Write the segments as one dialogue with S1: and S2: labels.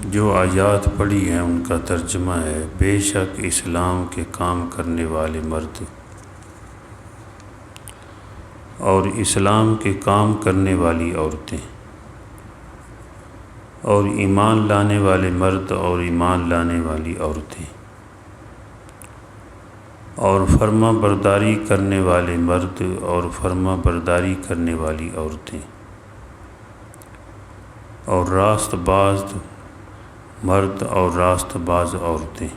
S1: جو آیات پڑھی ہیں ان کا ترجمہ ہے، بے شک اسلام کے کام کرنے والے مرد اور اسلام کے کام کرنے والی عورتیں، اور ایمان لانے والے مرد اور ایمان لانے والی عورتیں، اور فرما برداری کرنے والے مرد اور فرما برداری کرنے والی عورتیں، اور راست باز مرد اور راست باز عورتیں،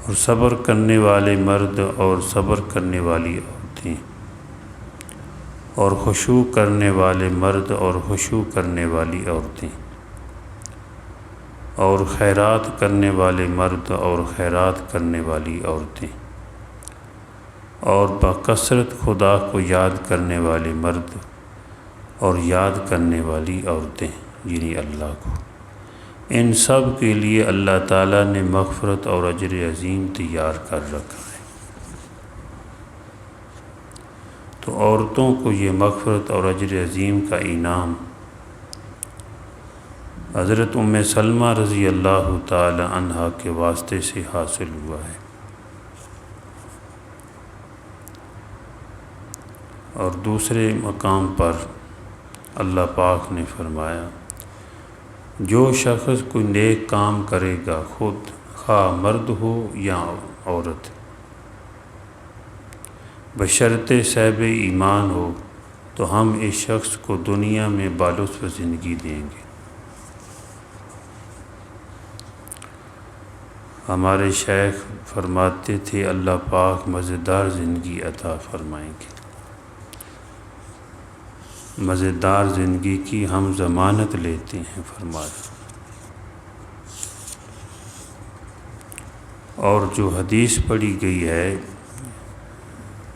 S1: اور صبر کرنے والے مرد اور صبر کرنے والی عورتیں، اور خشوع کرنے والے مرد اور خشوع کرنے والی عورتیں، اور خیرات کرنے والے مرد اور خیرات کرنے والی عورتیں، اور بکثرت خدا کو یاد کرنے والے مرد اور یاد کرنے والی عورتیں، یعنی اللہ کو۔ ان سب کے لیے اللہ تعالیٰ نے مغفرت اور اجر عظیم تیار کر رکھا ہے۔ تو عورتوں کو یہ مغفرت اور اجر عظیم کا انعام حضرت ام سلمہ رضی اللہ تعالی عنہا کے واسطے سے حاصل ہوا ہے۔ اور دوسرے مقام پر اللہ پاک نے فرمایا، جو شخص کوئی نیک کام کرے گا، خود خواہ مرد ہو یا عورت، بشرطِ صاحب ایمان ہو، تو ہم اس شخص کو دنیا میں بالطف زندگی دیں گے۔ ہمارے شیخ فرماتے تھے اللہ پاک مزیدار زندگی عطا فرمائیں گے۔ مزیدار زندگی کی ہم ضمانت لیتے ہیں، فرمایا۔ اور جو حدیث پڑھی گئی ہے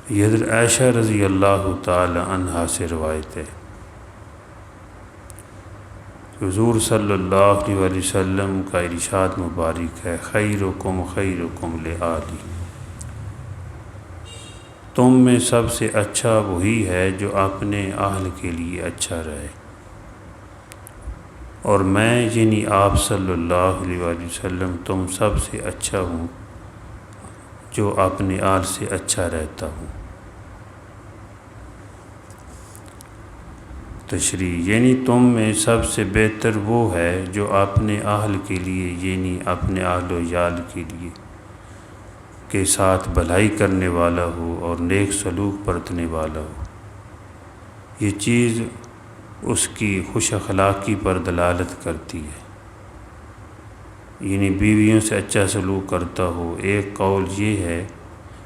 S1: یہ حضرت عائشہ رضی اللہ تعالی عنہا سے روایت ہے، حضور صلی اللہ علیہ وسلم کا ارشاد مبارک ہے، خیرکم خیرکم لأہلہ، تم میں سب سے اچھا وہی ہے جو اپنے اہل کے لیے اچھا رہے، اور میں یعنی آپ صلی اللہ علیہ وسلم تم سب سے اچھا ہوں جو اپنے اہل سے اچھا رہتا ہوں۔ تشریح، یعنی تم میں سب سے بہتر وہ ہے جو اپنے اہل کے لیے یعنی اپنے اہل و عیال کے لیے کے ساتھ بھلائی کرنے والا ہو اور نیک سلوک برتنے والا ہو۔ یہ چیز اس کی خوش اخلاقی پر دلالت کرتی ہے، یعنی بیویوں سے اچھا سلوک کرتا ہو۔ ایک قول یہ ہے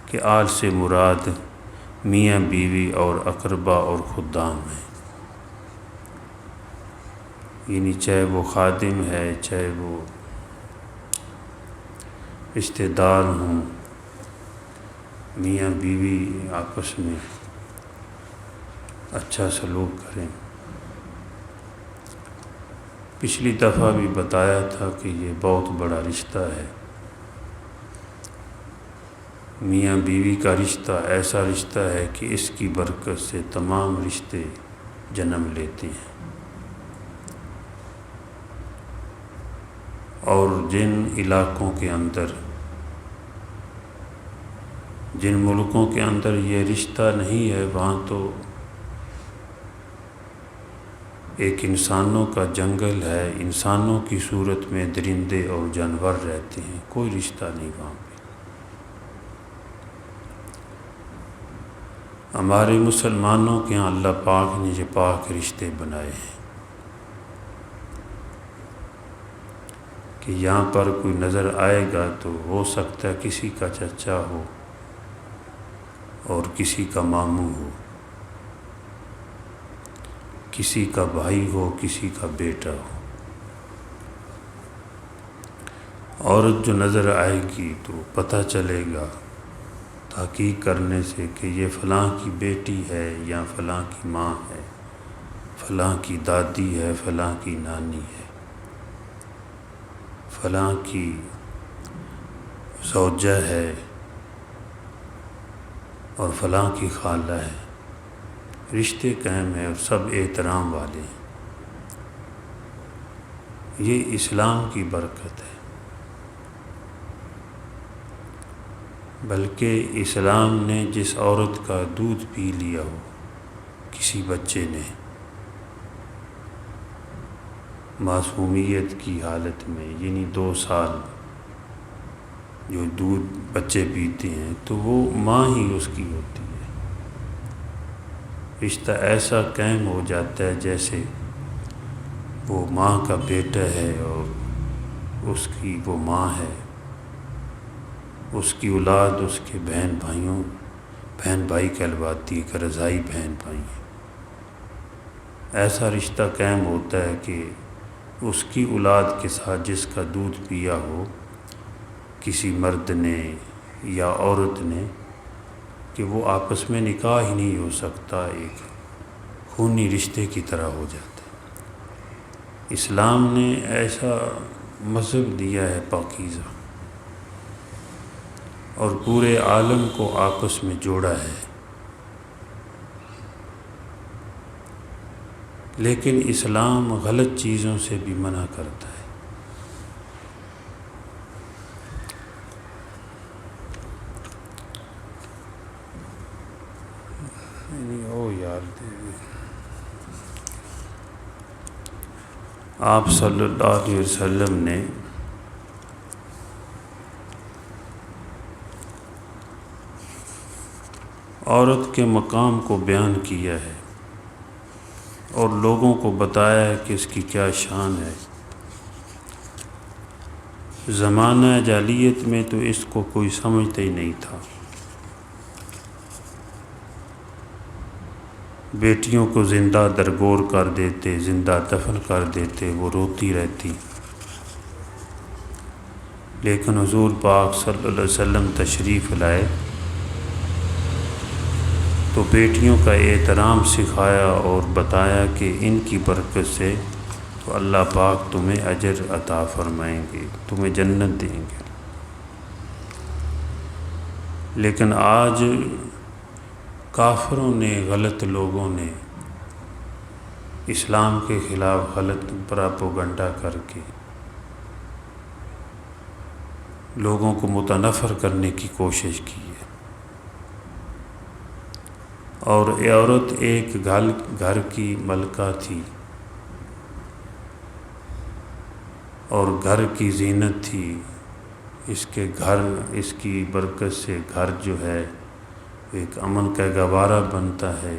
S1: کہ آل سے مراد میاں بیوی اور اقربا اور خدام ہیں، یعنی چاہے وہ خادم ہے، چاہے وہ رشتہ دار ہوں، میاں بیوی آپس میں اچھا سلوک کریں۔ پچھلی دفعہ بھی بتایا تھا کہ یہ بہت بڑا رشتہ ہے، میاں بیوی کا رشتہ ایسا رشتہ ہے کہ اس کی برکت سے تمام رشتے جنم لیتے ہیں۔ اور جن علاقوں کے اندر، جن ملکوں کے اندر یہ رشتہ نہیں ہے، وہاں تو ایک انسانوں کا جنگل ہے، انسانوں کی صورت میں درندے اور جانور رہتے ہیں، کوئی رشتہ نہیں وہاں پہ۔ ہمارے مسلمانوں کے ہاں اللہ پاک نے یہ پاک رشتے بنائے ہیں کہ یہاں پر کوئی نظر آئے گا تو ہو سکتا ہے کسی کا چچا ہو اور کسی کا ماموں ہو، کسی کا بھائی ہو، کسی کا بیٹا ہو۔ عورت جو نظر آئے گی تو پتہ چلے گا تحقیق کرنے سے کہ یہ فلاں کی بیٹی ہے یا فلاں کی ماں ہے، فلاں کی دادی ہے، فلاں کی نانی ہے، فلاں کی زوجہ ہے اور فلاں کی خالہ ہے۔ رشتے قائم ہیں اور سب احترام والے ہیں۔ یہ اسلام کی برکت ہے، بلکہ اسلام نے جس عورت کا دودھ پی لیا ہو کسی بچے نے معصومیت کی حالت میں، یعنی 2 سال جو دودھ بچے پیتے ہیں، تو وہ ماں ہی اس کی ہوتی ہے۔ رشتہ ایسا قائم ہو جاتا ہے جیسے وہ ماں کا بیٹا ہے اور اس کی وہ ماں ہے، اس کی اولاد اس کے بہن بھائی کہلواتی ہے، کہ رضائی بہن بھائی ہیں۔ ایسا رشتہ قائم ہوتا ہے کہ اس کی اولاد کے ساتھ جس کا دودھ پیا ہو کسی مرد نے یا عورت نے، کہ وہ آپس میں نکاح ہی نہیں ہو سکتا، ایک خونی رشتے کی طرح ہو جاتا ہے۔ اسلام نے ایسا مذہب دیا ہے پاکیزہ، اور پورے عالم کو آپس میں جوڑا ہے، لیکن اسلام غلط چیزوں سے بھی منع کرتا ہے۔ آپ صلی اللہ علیہ وسلم نے عورت کے مقام کو بیان کیا ہے اور لوگوں کو بتایا ہے کہ اس کی کیا شان ہے۔ زمانہ جاہلیت میں تو اس کو کوئی سمجھتا ہی نہیں تھا، بیٹیوں کو زندہ درگور کر دیتے، زندہ دفن کر دیتے، وہ روتی رہتی۔ لیکن حضور پاک صلی اللہ علیہ وسلم تشریف لائے تو بیٹیوں کا احترام سکھایا اور بتایا کہ ان کی برکت سے تو اللہ پاک تمہیں اجر عطا فرمائیں گے، تمہیں جنت دیں گے۔ لیکن آج کافروں نے، غلط لوگوں نے اسلام کے خلاف غلط پراپوگنڈا کر کے لوگوں کو متنفر کرنے کی کوشش کی ہے، اور عورت ایک گھر کی ملکہ تھی اور گھر کی زینت تھی۔ اس کی برکت سے گھر جو ہے ایک امن کا گہوارہ بنتا ہے۔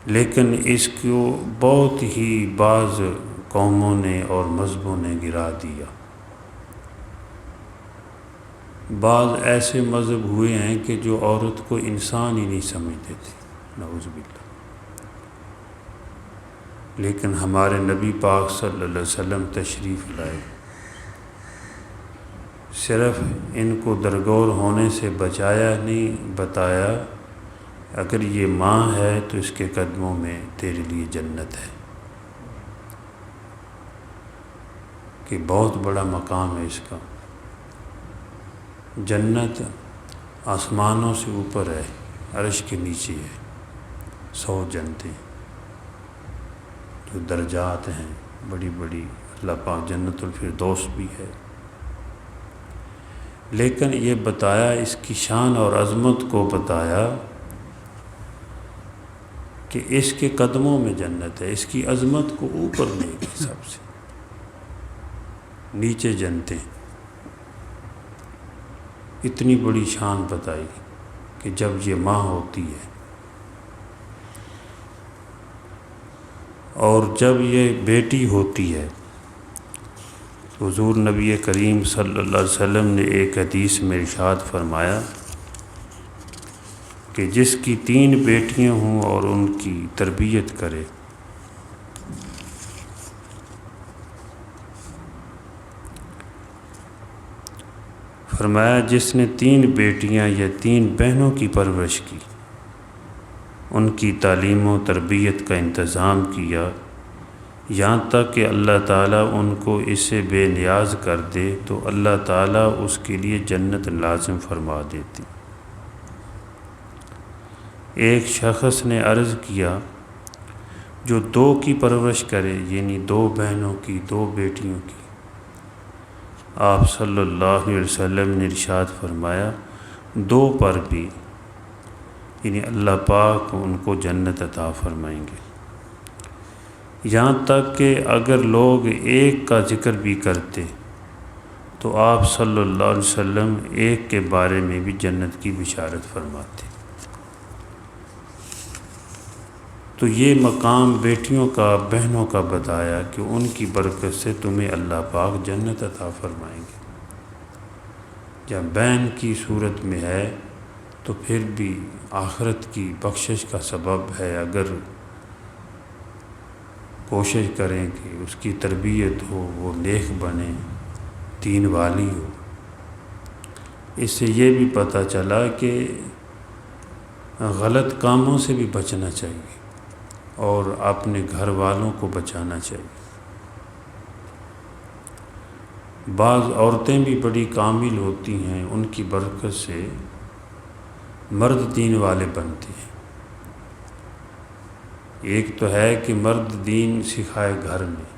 S1: لیکن اس کو بہت ہی بعض قوموں نے اور مذہبوں نے گرا دیا۔ بعض ایسے مذہب ہوئے ہیں کہ جو عورت کو انسان ہی نہیں سمجھتے تھے، نعوذ باللہ۔ لیکن ہمارے نبی پاک صلی اللہ علیہ وسلم تشریف لائے، صرف ان کو درگور ہونے سے بچایا نہیں، بتایا اگر یہ ماں ہے تو اس کے قدموں میں تیرے لیے جنت ہے، کہ بہت بڑا مقام ہے اس کا۔ جنت آسمانوں سے اوپر ہے، عرش کے نیچے ہے، 100 جنتیں جو درجات ہیں بڑی بڑی، اللہ پاک جنت الفردوس بھی ہے۔ لیکن یہ بتایا، اس کی شان اور عظمت کو بتایا کہ اس کے قدموں میں جنت ہے، اس کی عظمت کو اوپر لے گئی، سب سے نیچے جنتیں۔ اتنی بڑی شان بتائی کہ جب یہ ماں ہوتی ہے اور جب یہ بیٹی ہوتی ہے، حضور نبی کریم صلی اللہ علیہ وسلم نے ایک حدیث میں ارشاد فرمایا کہ جس کی 3 بیٹیاں ہوں اور ان کی تربیت کرے، فرمایا جس نے 3 بیٹیاں یا 3 بہنوں کی پرورش کی، ان کی تعلیم و تربیت کا انتظام کیا، یہاں تک کہ اللہ تعالیٰ ان کو اس سے بے نیاز کر دے، تو اللہ تعالیٰ اس کے لیے جنت لازم فرما دیتی۔ ایک شخص نے عرض کیا جو دو کی پرورش کرے، یعنی دو بہنوں کی، دو بیٹیوں کی، آپ صلی اللہ علیہ وسلم نے ارشاد فرمایا دو پر بھی یعنی اللہ پاک ان کو جنت عطا فرمائیں گے۔ یہاں تک کہ اگر لوگ ایک کا ذکر بھی کرتے تو آپ صلی اللہ علیہ وسلم ایک کے بارے میں بھی جنت کی بشارت فرماتے۔ تو یہ مقام بیٹیوں کا، بہنوں کا بتایا کہ ان کی برکت سے تمہیں اللہ پاک جنت عطا فرمائیں گے۔ جب بہن کی صورت میں ہے تو پھر بھی آخرت کی بخشش کا سبب ہے، اگر کوشش کریں کہ اس کی تربیت ہو، وہ نیک بنے، دین والی ہو۔ اس سے یہ بھی پتہ چلا کہ غلط کاموں سے بھی بچنا چاہیے اور اپنے گھر والوں کو بچانا چاہیے۔ بعض عورتیں بھی بڑی کامل ہوتی ہیں، ان کی برکت سے مرد دین والے بنتے ہیں۔ ایک تو ہے کہ مرد دین سکھائے گھر میں،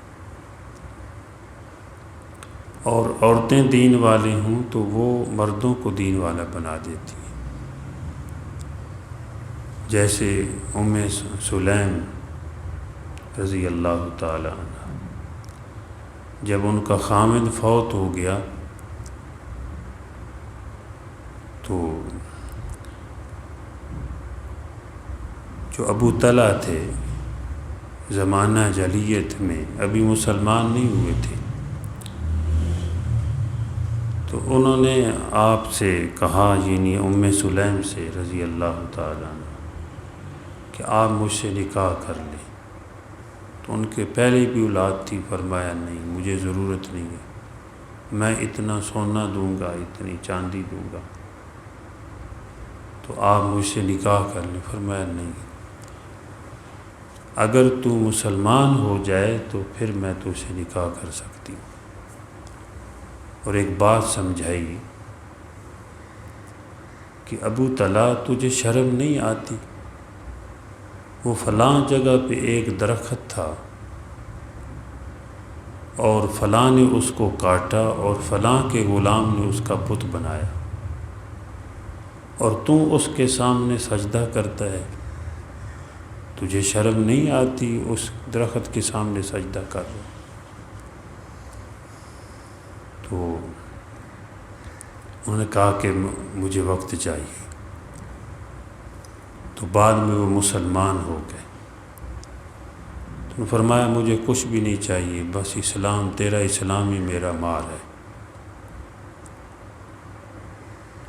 S1: اور عورتیں دین والے ہوں تو وہ مردوں کو دین والا بنا دیتی ہیں۔ جیسے ام سلیم رضی اللہ تعالی عنہ، جب ان کا خامد فوت ہو گیا تو جو ابو طلحہ تھے زمانہ جاہلیت میں، ابھی مسلمان نہیں ہوئے تھے، تو انہوں نے آپ سے کہا، یعنی ام سلیم سے رضی اللہ تعالیٰ عنہ، کہ آپ مجھ سے نکاح کر لیں۔ تو ان کے پہلے بھی اولاد تھی، فرمایا نہیں، مجھے ضرورت نہیں ہے، میں اتنا سونا دوں گا، اتنی چاندی دوں گا، تو آپ مجھ سے نکاح کر لیں۔ فرمایا نہیں، اگر تو مسلمان ہو جائے تو پھر میں تو سے نکاح کر سکتی ہوں۔ اور ایک بات سمجھائی کہ ابو طلحہ تجھے شرم نہیں آتی؟ وہ فلاں جگہ پہ ایک درخت تھا اور فلاں نے اس کو کاٹا اور فلاں کے غلام نے اس کا بت بنایا، اور تو اس کے سامنے سجدہ کرتا ہے، تجھے شرم نہیں آتی؟ اس درخت کے سامنے سجدہ کر رہا۔ تو انہوں نے کہا کہ مجھے وقت چاہیے، تو بعد میں وہ مسلمان ہو گئے۔ تو فرمایا مجھے کچھ بھی نہیں چاہیے، بس اسلام، تیرا اسلام ہی میرا مال ہے۔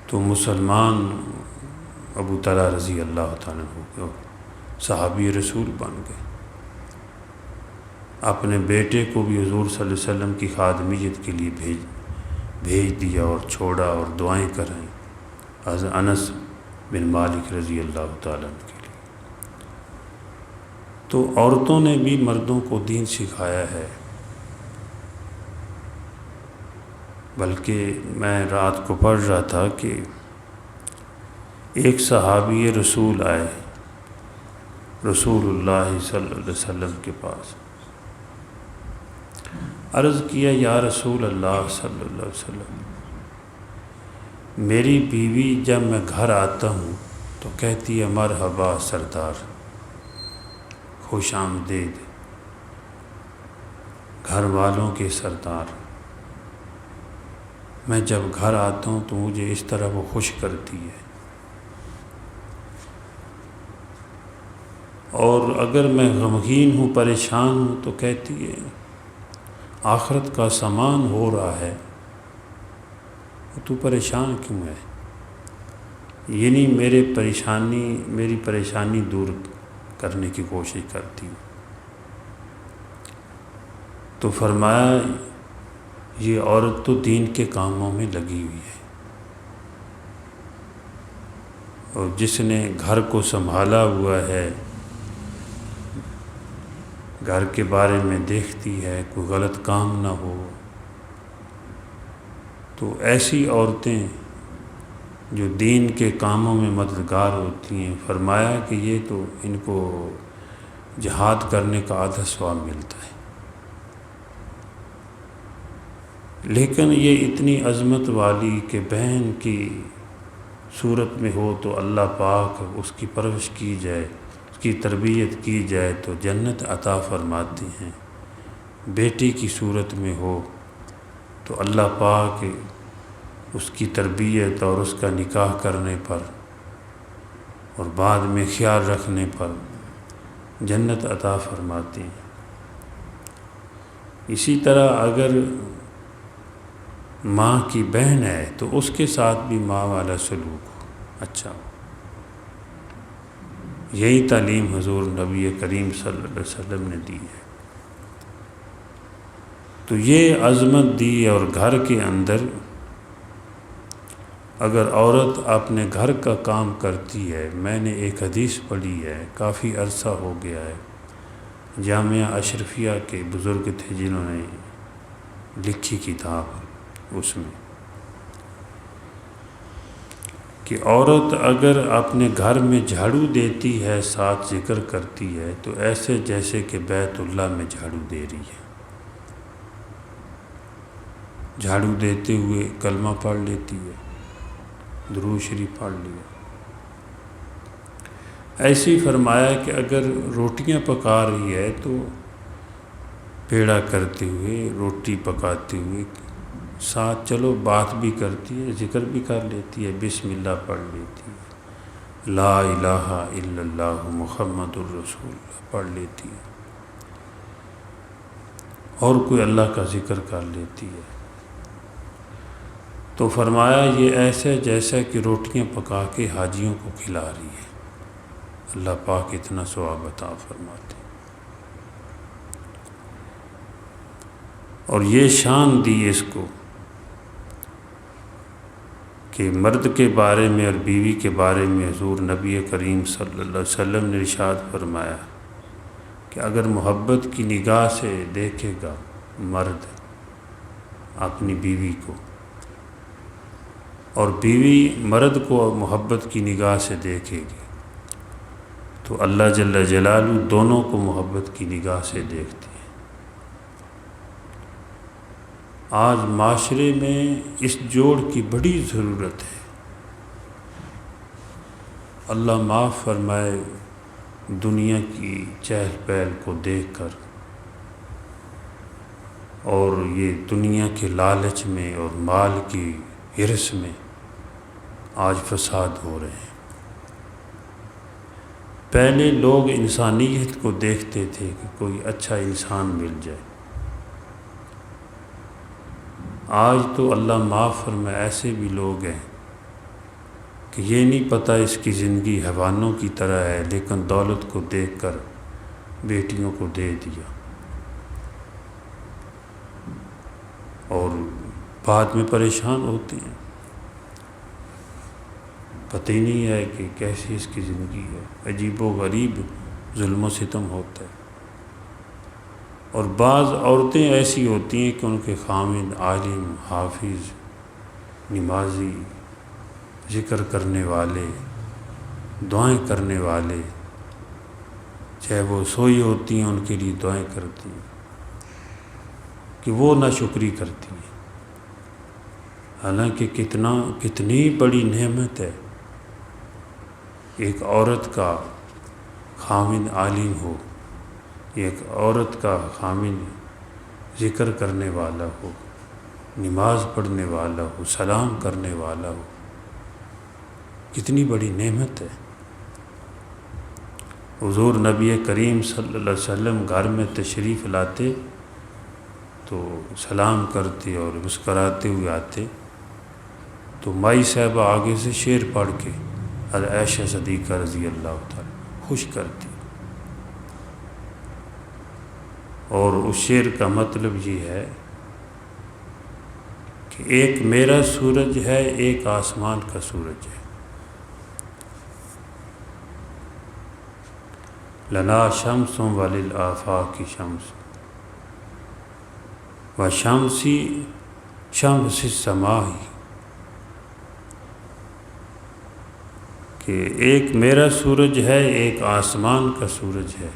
S1: تو مسلمان ابو طلحہ رضی اللہ تعالیٰ عنہ صحابی رسول بن گئے۔ اپنے بیٹے کو بھی حضور صلی اللہ علیہ وسلم کی خادمیت کے لیے بھیج دیا اور چھوڑا، اور دعائیں کرائیں حضرت انس بن مالک رضی اللہ تعالیٰ عنہ کے لیے۔ تو عورتوں نے بھی مردوں کو دین سکھایا ہے۔ بلکہ میں رات کو پڑھ رہا تھا کہ ایک صحابی رسول آئے رسول اللہ صلی اللہ علیہ وسلم کے پاس، عرض کیا یا رسول اللہ صلی اللہ علیہ وسلم، میری بیوی جب میں گھر آتا ہوں تو کہتی ہے مرحبا سردار، خوش آمدید گھر والوں کے سردار۔ میں جب گھر آتا ہوں تو مجھے اس طرح وہ خوش کرتی ہے، اور اگر میں غمگین ہوں، پریشان ہوں تو کہتی ہے آخرت کا سامان ہو رہا ہے، تو پریشان کیوں ہے؟ یعنی میری پریشانی دور کرنے کی کوشش کرتی ہے۔ تو فرمایا یہ عورت تو دین کے کاموں میں لگی ہوئی ہے، اور جس نے گھر کو سنبھالا ہوا ہے، گھر کے بارے میں دیکھتی ہے کوئی غلط کام نہ ہو، تو ایسی عورتیں جو دین کے کاموں میں مددگار ہوتی ہیں، فرمایا کہ یہ تو ان کو جہاد کرنے کا آدھا ثواب ملتا ہے۔ لیکن یہ اتنی عظمت والی کہ بہن کی صورت میں ہو تو اللہ پاک اس کی پرورش کی جائے، اس کی تربیت کی جائے تو جنت عطا فرماتے ہیں۔ بیٹی کی صورت میں ہو تو اللہ پاک اس کی تربیت اور اس کا نکاح کرنے پر اور بعد میں خیال رکھنے پر جنت عطا فرماتے ہیں۔ اسی طرح اگر ماں کی بہن ہے تو اس کے ساتھ بھی ماں والا سلوک ہو، اچھا ہو۔ یہی تعلیم حضور نبی کریم صلی اللہ علیہ وسلم نے دی ہے۔ تو یہ عظمت دی، اور گھر کے اندر اگر عورت اپنے گھر کا کام کرتی ہے، میں نے ایک حدیث پڑھی ہے، کافی عرصہ ہو گیا ہے، جامعہ اشرفیہ کے بزرگ تھے جنہوں نے لکھی کتاب، اس میں کہ عورت اگر اپنے گھر میں جھاڑو دیتی ہے، ساتھ ذکر کرتی ہے، تو ایسے جیسے کہ بیت اللہ میں جھاڑو دے رہی ہے۔ جھاڑو دیتے ہوئے کلمہ پڑھ لیتی ہے، درود شریف پڑھ لیا۔ ایسے ہی فرمایا کہ اگر روٹیاں پکا رہی ہے تو پیڑا کرتے ہوئے، روٹی پکاتے ہوئے ساتھ چلو بات بھی کرتی ہے، ذکر بھی کر لیتی ہے، بسم اللہ پڑھ لیتی ہے، لا الہ الا اللہ محمد الرسول اللہ پڑھ لیتی ہے، اور کوئی اللہ کا ذکر کر لیتی ہے۔ تو فرمایا یہ ایسے جیسا کہ روٹیاں پکا کے حاجیوں کو کھلا رہی ہے، اللہ پاک اتنا ثواب عطا فرماتے۔ اور یہ شان دی اس کو کہ مرد کے بارے میں اور بیوی کے بارے میں حضور نبی کریم صلی اللہ علیہ وسلم نے ارشاد فرمایا کہ اگر محبت کی نگاہ سے دیکھے گا مرد اپنی بیوی کو، اور بیوی مرد کو محبت کی نگاہ سے دیکھے گی، تو اللہ جل جلالہ دونوں کو محبت کی نگاہ سے دیکھتے ہیں۔ آج معاشرے میں اس جوڑ کی بڑی ضرورت ہے۔ اللہ معاف فرمائے، دنیا کی چہل پہل کو دیکھ کر اور یہ دنیا کے لالچ میں اور مال کی ہرس میں آج فساد ہو رہے ہیں۔ پہلے لوگ انسانیت کو دیکھتے تھے کہ کوئی اچھا انسان مل جائے، آج تو اللہ معاف فرمائے ایسے بھی لوگ ہیں کہ یہ نہیں پتہ اس کی زندگی حیوانوں کی طرح ہے، لیکن دولت کو دیکھ کر بیٹیوں کو دے دیا، اور بعد میں پریشان ہوتے ہیں، پتہ ہی نہیں ہے کہ کیسی اس کی زندگی ہے، عجیب و غریب ظلم و ستم ہوتا ہے۔ اور بعض عورتیں ایسی ہوتی ہیں کہ ان کے خامد عالم، حافظ، نمازی، ذکر کرنے والے، دعائیں کرنے والے، چاہے وہ سوئی ہوتی ہیں ان کے لیے دعائیں کرتی ہیں، کہ وہ ناشکری کرتی ہیں، حالانکہ کتنی بڑی نعمت ہے ایک عورت کا خامد عالم ہو، ایک عورت کا خامد ذکر کرنے والا ہو، نماز پڑھنے والا ہو، سلام کرنے والا ہو، کتنی بڑی نعمت ہے۔ حضور نبی کریم صلی اللہ علیہ وسلم گھر میں تشریف لاتے تو سلام کرتے اور مسکراتے ہوئے آتے، تو مائی صاحبہ آگے سے شعر پڑھ کے عائشہ صدیقہ رضی اللہ تعالی خوش کرتی، اور اس شعر کا مطلب یہ ہے کہ ایک میرا سورج ہے، ایک آسمان کا سورج ہے، لنا شمس وللآفاق شمس وشمسی شمس السماء، کہ ایک میرا سورج ہے، ایک آسمان کا سورج ہے،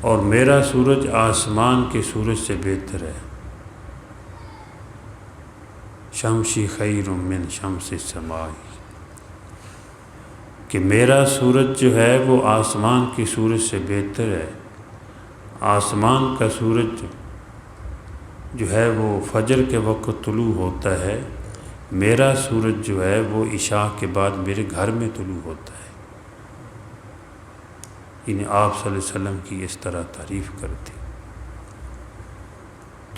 S1: اور میرا سورج آسمان کے سورج سے بہتر ہے، شمسی خیر من شمس السماء، کہ میرا سورج جو ہے وہ آسمان کے سورج سے بہتر ہے۔ آسمان کا سورج جو ہے وہ فجر کے وقت طلوع ہوتا ہے، میرا سورج جو ہے وہ عشاء کے بعد میرے گھر میں طلوع ہوتا ہے۔ یعنی آپ صلی اللہ علیہ وسلم کی اس طرح تعریف کرتی۔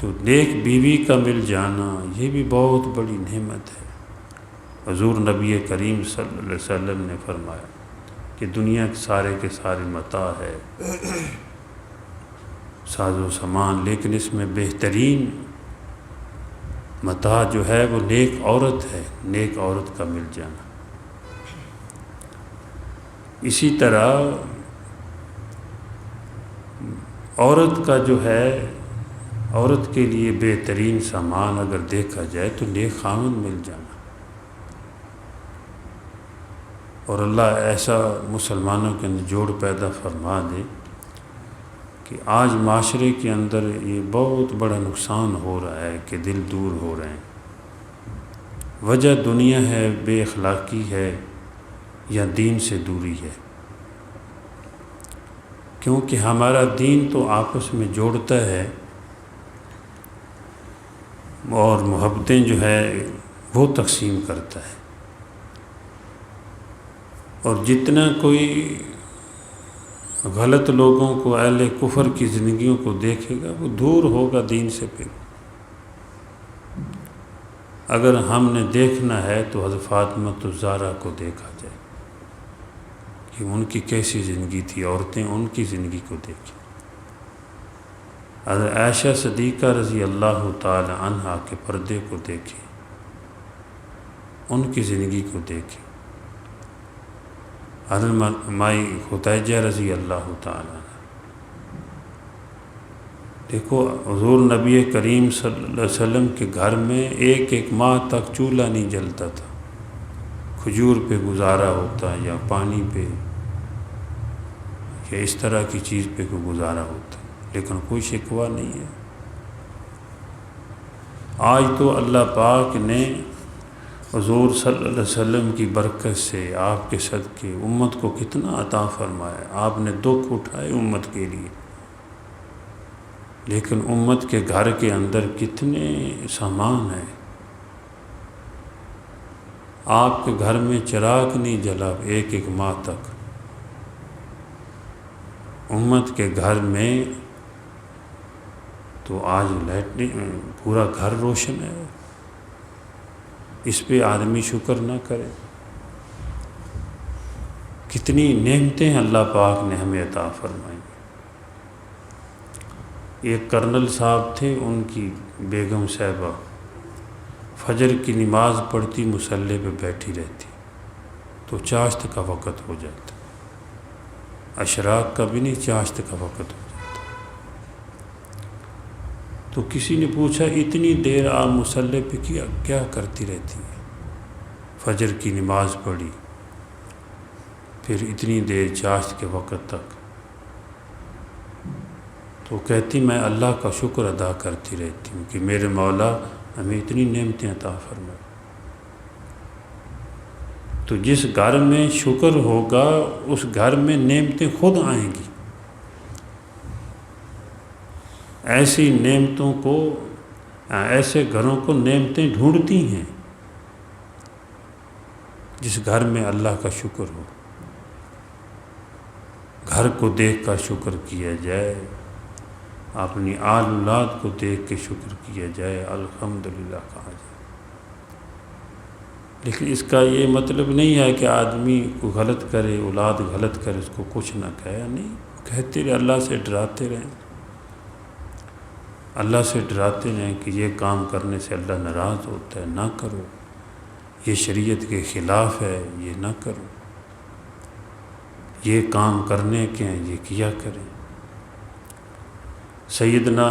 S1: تو نیک بیوی کا مل جانا یہ بھی بہت بڑی نعمت ہے۔ حضور نبی کریم صلی اللہ علیہ وسلم نے فرمایا کہ دنیا کے سارے متاع ہے، ساز و سامان، لیکن اس میں بہترین متاع جو ہے وہ نیک عورت ہے، نیک عورت کا مل جانا۔ اسی طرح عورت کا جو ہے، عورت کے لیے بہترین سامان اگر دیکھا جائے تو نیک خاوند مل جانا۔ اور اللہ ایسا مسلمانوں کے اندر جوڑ پیدا فرما دے کہ آج معاشرے کے اندر یہ بہت بڑا نقصان ہو رہا ہے کہ دل دور ہو رہے ہیں۔ وجہ دنیا ہے، بے اخلاقی ہے، یا دین سے دوری ہے، کیونکہ ہمارا دین تو آپس میں جوڑتا ہے اور محبتیں جو ہے وہ تقسیم کرتا ہے۔ اور جتنا کوئی غلط لوگوں کو، اہل کفر کی زندگیوں کو دیکھے گا وہ دور ہوگا دین سے۔ پھر اگر ہم نے دیکھنا ہے تو حضرت فاطمہ الزہرا کو دیکھا جائے کہ ان کی کیسی زندگی تھی، عورتیں ان کی زندگی کو دیکھیں۔ حضرت عائشہ صدیقہ رضی اللہ تعالی عنہا کے پردے کو دیکھیں، ان کی زندگی کو دیکھیں۔ حضرت مائی خدیجہ رضی اللہ تعالی عنہ، دیکھو حضور نبی کریم صلی اللہ علیہ وسلم کے گھر میں ایک ماہ تک چولہا نہیں جلتا تھا، کھجور پہ گزارا ہوتا یا پانی پہ یا اس طرح کی چیز پہ کوئی گزارا ہوتا، لیکن کوئی شکوہ نہیں ہے۔ آج تو اللہ پاک نے حضور صلی اللہ علیہ وسلم کی برکت سے، آپ کے صدقے امت کو کتنا عطا فرمایا۔ آپ نے دکھ اٹھائے امت کے لیے، لیکن امت کے گھر کے اندر کتنے سامان ہیں۔ آپ کے گھر میں چراغ نہیں جلا ایک ماہ تک، امت کے گھر میں تو آج پورا گھر روشن ہے۔ اس پہ آدمی شکر نہ کرے۔ کتنی نعمتیں اللہ پاک نے ہمیں عطا فرمائی۔ ایک کرنل صاحب تھے، ان کی بیگم صاحبہ فجر کی نماز پڑھتی، مصلی پہ بیٹھی رہتی تو چاشت کا وقت ہو جاتا، اشراق کا بھی نہیں، چاشت کا وقت ہو جاتا۔ تو کسی نے پوچھا اتنی دیر آپ مصلی پہ کیا کرتی رہتی ہے؟ فجر کی نماز پڑھی، پھر اتنی دیر چاشت کے وقت تک، تو کہتی میں اللہ کا شکر ادا کرتی رہتی ہوں کہ میرے مولا ہمیں اتنی نعمتیں عطا فرمائے۔ تو جس گھر میں شکر ہوگا اس گھر میں نعمتیں خود آئیں گی۔ ایسی نعمتوں کو، ایسے گھروں کو نعمتیں ڈھونڈتی ہیں جس گھر میں اللہ کا شکر ہو۔ گھر کو دیکھ کر شکر کیا جائے، اپنی آل اولاد کو دیکھ کے شکر کیا جائے، الحمدللہ کہا جائے۔ لیکن اس کا یہ مطلب نہیں ہے کہ آدمی کو غلط کرے، اولاد غلط کرے، اس کو کچھ نہ کہے، نہیں، کہتے رہے، اللہ سے ڈراتے رہیں، اللہ سے ڈراتے رہیں کہ یہ کام کرنے سے اللہ ناراض ہوتا ہے، نہ کرو، یہ شریعت کے خلاف ہے، یہ نہ کرو، یہ کام کرنے کے ہیں، یہ کیا کریں۔ سیدنا